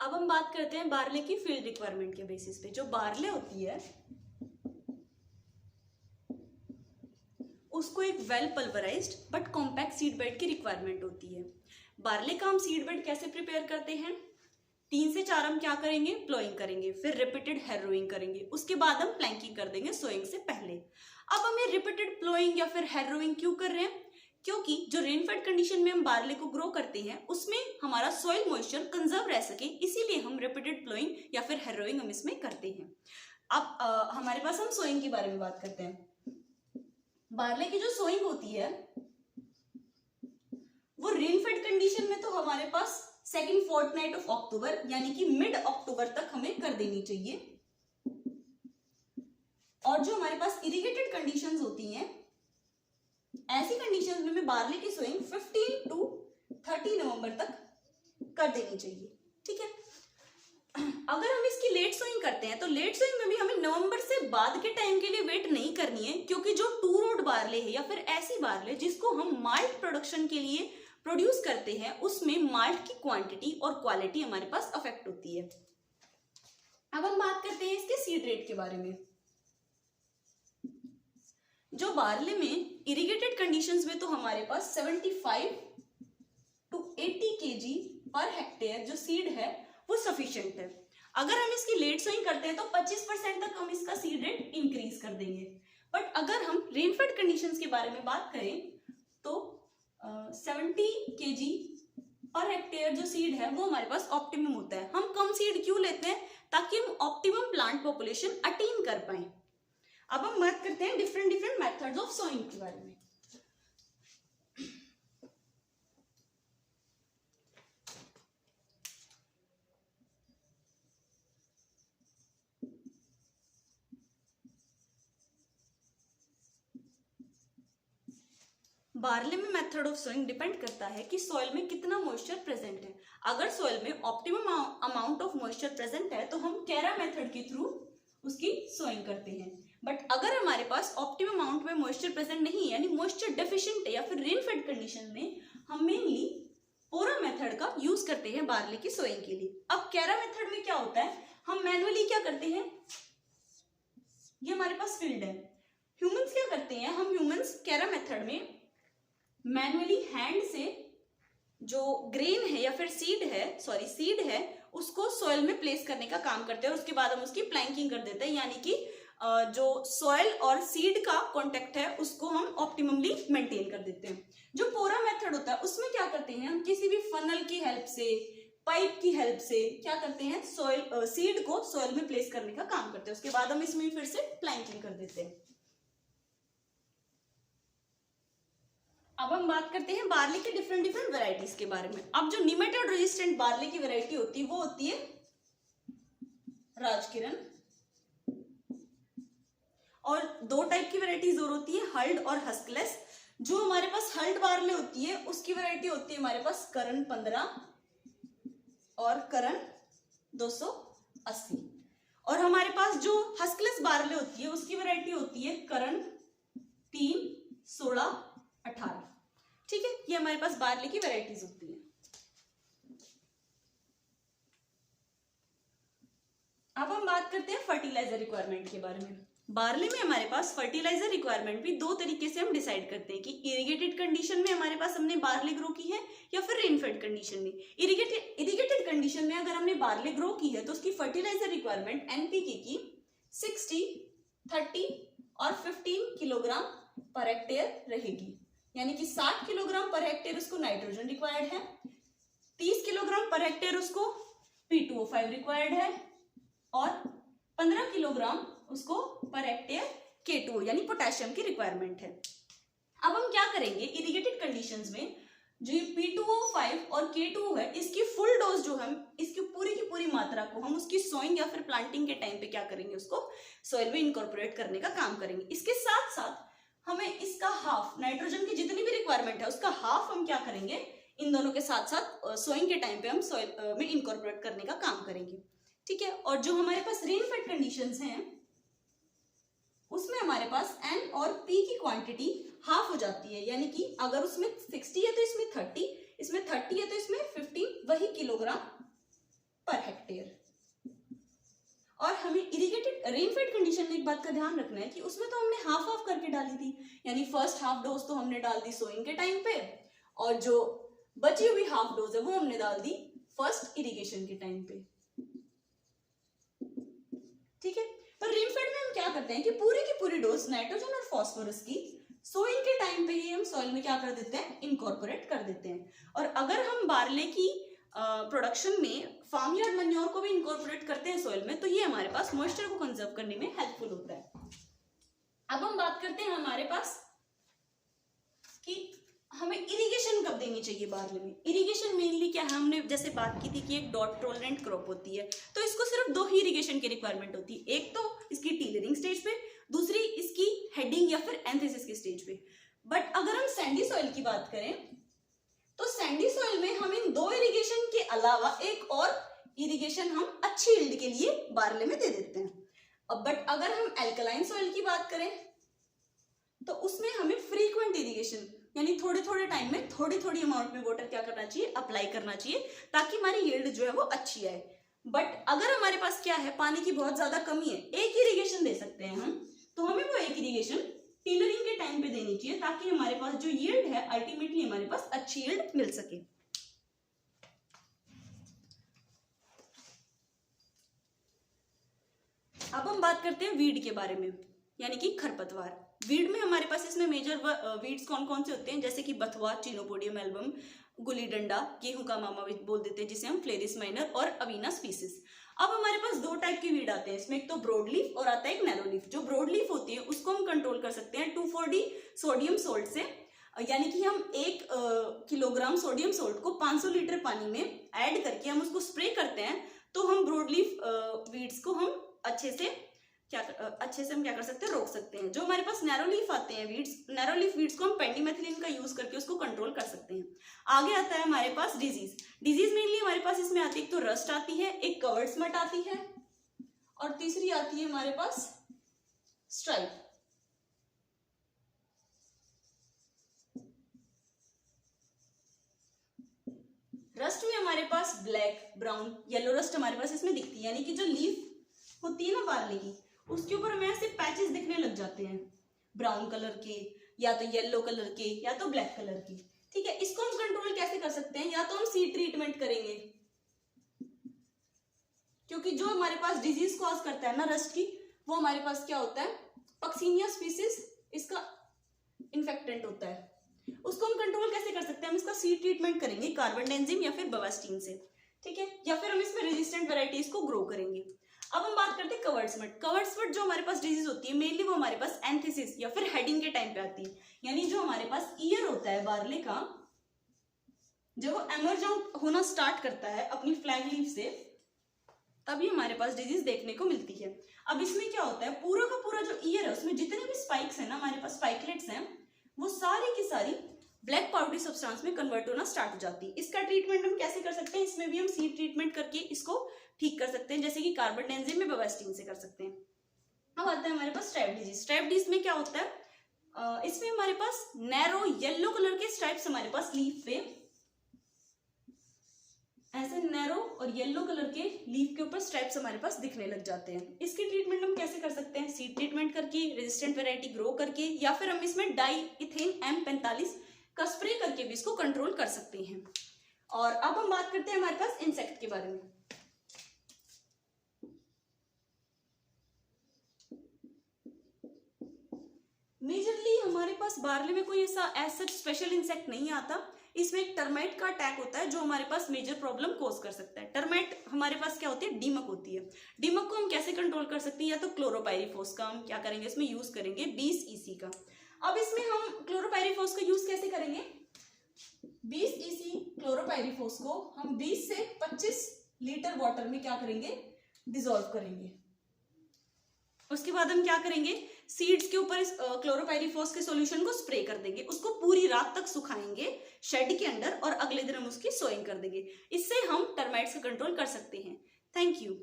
अब हम बात करते हैं बार्ले की फील्ड रिक्वायरमेंट के बेसिस पे। जो बार्ले होती है उसको एक well pulverised but compact seed bed की रिक्वायरमेंट होती है। बार्ले का हम सीड बेड कैसे प्रिपेयर करते हैं? 3 से 4 हम क्या करेंगे? प्लोइंग करेंगे, फिर रिपीटेड हैरोइंग करेंगे, उसके बाद हम प्लैंकिंग कर देंगे सोइंग से पहले। अब हम ये रिपीटेड प्लोइंग या फिर हैरोइंग क्यों कर रहे हैं? क्योंकि जो रेनफेड कंडीशन में हम बार्ले को ग्रो करते हैं उसमें हमारा सॉइल मॉइस्चर कंजर्व रह सके, इसीलिए हम रिपीटेड प्लोइंग या फिर हैरोइंग हम इसमें करते हैं। अब हमारे पास हम सोइंग के बारे में बात करते हैं। बार्ले की जो सोइंग होती है वो रेनफेड कंडीशन में तो हमारे पास सेकेंड फोर्टनाइट ऑफ अक्टूबर यानी कि मिड अक्टूबर तक हमें कर देनी चाहिए। और जो हमारे पास इरिगेटेड कंडीशंस होती हैं, ऐसी कंडीशंस में बार्ले की सोइंग 15 to 30 नवंबर तक कर देनी चाहिए। ठीक है, अगर हम इसकी लेट सोइंग करते हैं तो लेट सोइंग में भी हमें नवंबर से बाद के टाइम के लिए वेट नहीं करनी है, क्योंकि जो टू रोड बार्ले है या फिर ऐसी बार्ले जिसको हम माल्ट प्रोडक्शन के लिए प्रोड्यूस करते हैं उसमें माल्ट की क्वांटिटी और क्वालिटी हमारे पास अफेक्ट होती है। अब हम बात करते हैं इसके सीड रेट के बारे में। जो बार्ले में इरिगेटेड कंडीशंस में तो हमारे पास 75 to 80 kg पर हेक्टेयर जो सीड है वो सफिशिएंट है। अगर हम इसकी लेट सोइंग करते हैं तो 25% तक हम इसका सीड रेट इंक्रीज कर देंगे। बट अगर हम रेनफेड कंडीशंस के बारे में बात करें तो 70 kg पर हेक्टेयर जो सीड है वो हमारे पास ऑप्टिमम होता है। हम कम सीड क्यों लेते हैं? ताकि हम ऑप्टिमम प्लांट पॉपुलेशन अटेन कर पाए। अब हम बात करते हैं डिफरेंट मेथड्स ऑफ सोइंग के बारे में। बार्ले में मेथड ऑफ सोइंग डिपेंड करता है कि सॉइल में कितना मॉइस्चर प्रेजेंट है। अगर सॉइल में optimum amount of moisture present है तो हम कैरा मेथड के थ्रू उसकी सोइंग करते हैं। बट अगर हमारे पास ऑप्टिमम अमाउंट में मॉइस्चर प्रेजेंट नहीं है यानी मॉइस्चर डेफिशिएंट है या फिर रेनफेड कंडीशन में, हम मेनली पोरा मेथड का यूज करते हैं बार्ले की सोइंग के लिए। अब कैरा मेथड में क्या होता है, हम मैनुअली क्या करते हैं, ये हमारे पास फील्ड है, ह्यूमंस क्या करते हैं, हम ह्यूमंस कैरा मेथड में मैनुअली हैंड से जो ग्रेन है या फिर सीड है उसको सॉइल में प्लेस करने का काम करते हैं और उसके बाद हम उसकी प्लैंकिंग कर देते हैं, यानी कि जो सॉइल और सीड का कांटेक्ट है उसको हम ऑप्टिममली मेंटेन कर देते हैं। जो पोरा मेथड होता है उसमें क्या करते हैं, हम किसी भी फनल की हेल्प से, पाइप की हेल्प से क्या करते हैं, सॉइल सीड को सॉइल में प्लेस करने का काम करते हैं, उसके बाद हम इसमें फिर से प्लैंकिंग कर देते हैं। अब हम बात करते हैं बार्ले के डिफरेंट वैरायटीज के बारे में। अब जो निमेटोड रेजिस्टेंट बार्ले की वैरायटी होती है वो होती है राजकिरण, और 2 टाइप की वैरायटीज और होती है, हल्ड और हस्कलेस। जो हमारे पास हल्ड बार्ले होती है उसकी वैरायटी होती है हमारे पास करण 15 और करण 280, और हमारे पास जो हस्कलेस बार्ले होती है उसकी वैरायटी होती है करण 3, 16, 18। ठीक है, ये हमारे पास बार्ले की वैरायटीज होती है। अब हम बात करते हैं फर्टिलाइजर रिक्वायरमेंट के बारे में। बार्ले में हमारे पास फर्टिलाइजर रिक्वायरमेंट भी 2 तरीके से हम डिसाइड करते हैं कि इरिगेटेड कंडीशन में हमारे पास हमने बार्ले ग्रो की है या फिर रेनफेड कंडीशन में। इरिगेटेड कंडीशन में अगर हमने बार्ले ग्रो की है तो उसकी फर्टिलाइजर रिक्वायरमेंट एनपीके की 60, 30 और 15 किलोग्राम पर हेक्टेयर रहेगी, यानी कि 60 किलोग्राम पर हेक्टेयर उसको नाइट्रोजन रिक्वायर्ड है, 30 किलोग्राम पर हेक्टेयर उसको P2O5 रिक्वायर्ड है और 15 किलोग्राम उसको पर हेक्टेयर K2O यानी पोटेशियम की रिक्वायरमेंट है। अब हम क्या करेंगे, इरिगेटेड कंडीशंस में जो P2O5 और K2O है इसकी फुल डोज जो हम इसकी पूरी की पूरी मात्रा को हम उसकी सोइंग या फिर प्लांटिंग के टाइम पे क्या करेंगे, उसको सॉइल में इनकॉर्पोरेट करने का काम करेंगे। इसके साथ साथ हमें इसका हाफ, नाइट्रोजन की जितनी भी रिक्वायरमेंट है उसका हाफ हम क्या करेंगे, इन दोनों के साथ साथ सोइंग के टाइम पे हम सॉइल में इनकॉर्पोरेट करने का काम करेंगे। ठीक है, और जो हमारे पास रेनफेड कंडीशंस हैं उसमें हमारे पास N और P की क्वांटिटी हाफ हो जाती है, यानी कि अगर उसमें 60 है तो इसमें 30, इसमें 30 है तो इसमें 15 वही kilogram per hectare. Rainfed condition में एक बात का ध्यान रखना है कि उसमें तो हमने हाफ हाफ करके डाली थी, यानी फर्स्ट हाफ डोज तो हमने डाल दी सोइंग के टाइम पे, और जो बची हुई हाफ डोज है वो हमने डाल दी फर्स्ट इरिगेशन के टाइम पे। ठीक है, पर रेनफेड में हम क्या करते हैं कि पूरी की पूरी डोज नाइट्रोजन और फास्फोरस की सोइंग के टाइम पे ही हम सॉइल में क्या कर देते हैं, इनकॉर्पोरेट कर देते हैं। और अगर हम बार्ले की प्रोडक्शन में फार्म यार्ड मैन्योर को भी इनकॉर्पोरेट करते हैं सॉइल में, तो ये हमारे पास मॉइस्चर को कंजर्व करने में हेल्पफुल होता है। अब हम बात करते हैं हमारे पास कि हमें इरिगेशन कब देनी चाहिए बार्ले में। इरिगेशन मेनली क्या है, हमने जैसे बात की थी कि एक डॉट टॉलरेंट क्रॉप होती है, तो इसको सिर्फ दो ही इरिगेशन की रिक्वायरमेंट होती है, एक तो इसकी टीलरिंग स्टेज पे, दूसरी इसकी हेडिंग या फिर एंथेसिस की स्टेज पे। बट अगर हम सैंडी सॉइल की बात करें तो सैंडी सॉइल में हम इन दो इरिगेशन के अलावा एक और इरिगेशन हम अच्छी यील्ड के लिए बार्ले में दे देते हैं। अब बट अगर हम एल्कलाइन सॉइल की बात करें तो उसमें हमें फ्रीक्वेंट इरिगेशन यानी थोड़े थोड़े टाइम में थोड़ी थोड़ी अमाउंट में वाटर क्या करना चाहिए, अप्लाई करना चाहिए, ताकि हमारी यील्ड जो है वो अच्छी आए। बट अगर हमारे पास क्या है, पानी की बहुत ज्यादा कमी है, एक इरिगेशन दे सकते हैं हम, तो हमें वो एक इरिगेशन टिलरिंग के टाइम पे देनी चाहिए, ताकि हमारे पास जो यील्ड है अल्टीमेटली हमारे पास अच्छी यील्ड मिल सके। अब हम बात करते हैं वीड के बारे में, यानी कि खरपतवार। वीड में हमारे पास इसमें मेजर वीड्स कौन कौन से होते हैं, जैसे कि बथुआ, चिनोपोडियम एल्बम, गुली डंडा, गेहूं का मामा बोल देते हैं जिसे हम फ्लेरिस माइनर, और अवीना स्पीसीज। अब हमारे पास दो टाइप की वीड आते हैं इसमें, एक तो ब्रॉड लीफ और आता है एक नैरो लीफ। जो ब्रॉड लीफ होती है उसको हम कंट्रोल कर सकते हैं 2,4-D सोडियम सोल्ट से, यानी कि हम 1 किलोग्राम सोडियम सोल्ट को 500 लीटर पानी में ऐड करके हम उसको स्प्रे करते हैं, तो हम ब्रॉड लीफ वीड्स को हम अच्छे से हम क्या कर सकते हैं, रोक सकते हैं। जो हमारे पास नैरो लीफ आते हैं वीड्स, नैरो लीफ वीड्स को हम पेंडिमेथिलिन का यूज करके उसको कंट्रोल कर सकते हैं। आगे आता है हमारे पास डिजीज मेनली हमारे पास इसमें आती है, एक तो रस्ट आती है, एक कवर्ड स्मट आती है, और तीसरी आती है हमारे पास स्ट्राइप। रस्ट में हमारे पास ब्लैक, ब्राउन, येलो रस्ट हमारे पास इसमें दिखती है, यानी कि जो लीफ होती है ना बार्ले की, उसके ऊपर हमें ऐसे पैचेस दिखने लग जाते हैं, ब्राउन कलर के, या तो येलो कलर के, या तो ब्लैक कलर के। ठीक है, इसको हम कंट्रोल कैसे कर सकते हैं, या तो हम सीड ट्रीटमेंट करेंगे, क्योंकि जो हमारे पास डिजीज कॉज करता है ना रस्ट की, वो हमारे पास क्या होता है, पक्सीनिया स्पीसीज इसका इन्फेक्टेंट होता है। उसको हम कंट्रोल कैसे कर सकते हैं, हम इसका सीड ट्रीटमेंट करेंगे कार्बेंडेंजिम या फिर बवास्टीन से। ठीक है, या फिर हम इसमें रेजिस्टेंट वेराइटीज को ग्रो करेंगे। अब हम बात करते हैं कवर्ड स्मट। कवर्ड स्मट जो हमारे पास डिजीज होती है मेनली वो हमारे पास एंथेसिस या फिर हेडिंग के टाइम पे आती है, यानी जो हमारे पास ईयर होता है बार्ले का, जब वो एमर्ज आउट होना स्टार्ट करता है अपनी फ्लैग लीफ से, तभी हमारे पास डिजीज देखने को मिलती है। अब इसमें क्या होता है, पूरा का पूरा जो ईयर है उसमें जितने भी स्पाइक्स है ना, हमारे पास स्पाइकलेट्स हैं, वो सारी की सारी ब्लैक पाउडरी सब्सटेंस में कन्वर्ट होना स्टार्ट हो जाती है। इसका ट्रीटमेंट हम कैसे कर सकते हैं, इसमें भी हम सीड ट्रीटमेंट करके इसको ठीक कर सकते हैं, जैसे कि कार्बेंडेंजिम में बवास्टीन से कर सकते हैं। अब आता है हमारे पास स्ट्राइप डिजीज। स्ट्राइप डिजीज में क्या होता है, इसमें हमारे पास नैरो येलो कलर के स्ट्राइप्स हमारे पास लीफ पे ऐसे नैरो और येलो कलर के लीफ के ऊपर स्ट्राइप्स हमारे पास दिखने लग जाते हैं। इसकी ट्रीटमेंट हम कैसे कर सकते हैं, सीड ट्रीटमेंट करके, रेजिस्टेंट वैरायटी ग्रो करके, या फिर हम इसमें डाईइथेन M45 का स्प्रे करके भी इसको कंट्रोल कर सकते हैं। और अब हम बात करते हैं हमारे पास इंसेक्ट के बारे में। मेजरली हमारे पास बार्ले में कोई ऐसा सच स्पेशल इंसेक्ट नहीं आता। इसमें एक टर्माइट का अटैक होता है जो हमारे पास मेजर प्रॉब्लम कॉज कर सकता है। टर्माइट हमारे पास क्या होती है, दीमक होती है। दीमक को हम कैसे कंट्रोल कर सकते हैं, या तो क्लोरोपाइरीफॉस का हम क्या करेंगे, इसमें यूज करेंगे 20 EC का। अब इसमें हम क्लोरोपाइरीफॉस का यूज कैसे करेंगे, 20 EC क्लोरोपाइरीफॉस को हम 20 से 25 लीटर वाटर में क्या करेंगे, डिसॉल्व करेंगे। उसके बाद हम क्या करेंगे, सीड्स के ऊपर इस क्लोरोपाइरीफॉस के सॉल्यूशन को स्प्रे कर देंगे, उसको पूरी रात तक सुखाएंगे शेड के अंदर, और अगले दिन हम उसकी सोइंग कर देंगे। इससे हम टर्माइट्स का कंट्रोल कर सकते हैं। Thank you.